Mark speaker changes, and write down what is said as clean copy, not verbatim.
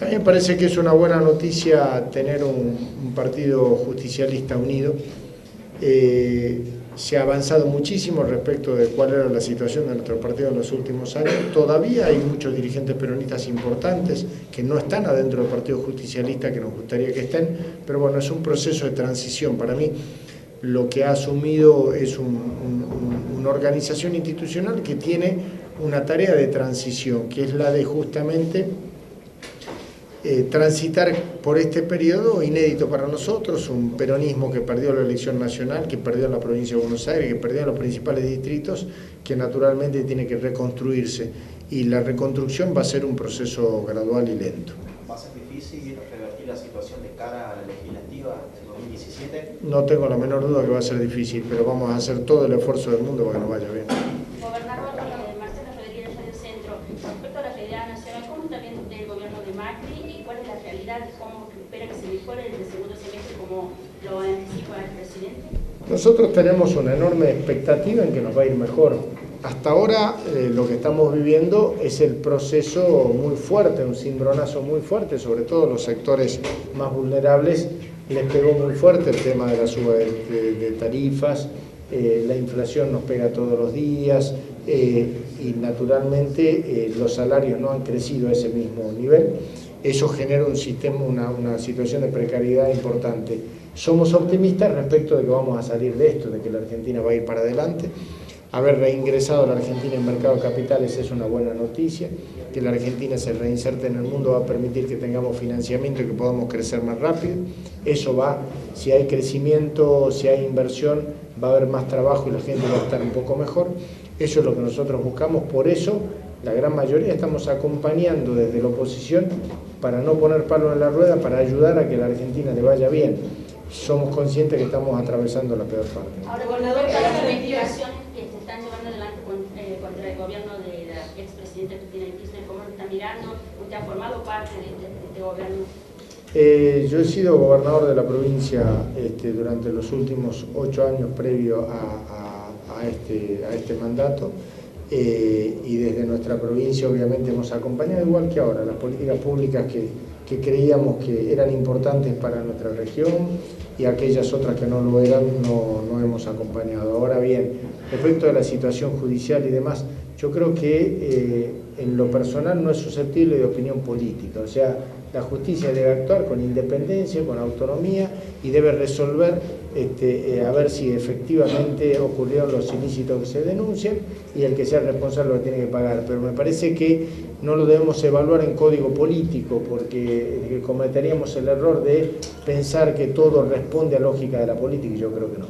Speaker 1: A mí me parece que es una buena noticia tener un partido justicialista unido. Se ha avanzado muchísimo respecto de cuál era la situación de nuestro partido en los últimos años. Todavía hay muchos dirigentes peronistas importantes que no están adentro del partido justicialista, que nos gustaría que estén, pero bueno, es un proceso de transición. Para mí, lo que ha asumido es una organización institucional que tiene una tarea de transición, que es la de justamente transitar por este periodo inédito para nosotros, un peronismo que perdió la elección nacional, que perdió la provincia de Buenos Aires, que perdió los principales distritos, que naturalmente tiene que reconstruirse. Y la reconstrucción va a ser un proceso gradual y lento.
Speaker 2: ¿Va a ser difícil revertir la situación de cara a la legislativa del 2017?
Speaker 1: No tengo la menor duda que va a ser difícil, pero vamos a hacer todo el esfuerzo del mundo para que nos vaya bien.
Speaker 3: Gobernador Marcelo Rodríguez Radio Centro, respecto a la realidad nacional, ¿cómo está viendo usted el gobierno de Macri y cuál es la realidad? ¿Cómo espera que se mejore el segundo semestre como lo anticipa el presidente? Nosotros
Speaker 1: tenemos una enorme expectativa en que nos va a ir mejor. Hasta ahora lo que estamos viviendo es el proceso muy fuerte, un cimbronazo muy fuerte, sobre todo los sectores más vulnerables. Les pegó muy fuerte el tema de la suba de tarifas, la inflación nos pega todos los días y naturalmente los salarios no han crecido a ese mismo nivel. Eso genera un sistema, una situación de precariedad importante. Somos optimistas respecto de que vamos a salir de esto, de que la Argentina va a ir para adelante. Haber reingresado a la Argentina en mercado de capitales es una buena noticia. Que la Argentina se reinserte en el mundo va a permitir que tengamos financiamiento y que podamos crecer más rápido. Eso va, si hay crecimiento, si hay inversión, va a haber más trabajo y la gente va a estar un poco mejor. Eso es lo que nosotros buscamos. Por eso, la gran mayoría estamos acompañando desde la oposición para no poner palo en la rueda, para ayudar a que la Argentina le vaya bien. Somos conscientes que estamos atravesando la peor parte.
Speaker 3: Ahora, gobernador, las investigaciones que se están llevando adelante contra el gobierno de la expresidenta Cristina Kirchner, ¿cómo lo está mirando? ¿Usted ha formado parte de este gobierno?
Speaker 1: Yo he sido gobernador de la provincia durante los últimos 8 años previo a este mandato y desde nuestra provincia obviamente hemos acompañado, igual que ahora, las políticas públicas que creíamos que eran importantes para nuestra región y aquellas otras que no lo eran no hemos acompañado. Ahora bien, respecto de la situación judicial y demás, yo creo que en lo personal no es susceptible de opinión política, o sea, la justicia debe actuar con independencia, con autonomía y debe resolver a ver si efectivamente ocurrieron los ilícitos que se denuncian y el que sea responsable lo tiene que pagar. Pero me parece que no lo debemos evaluar en código político porque cometeríamos el error de pensar que todo responde a lógica de la política y yo creo que no.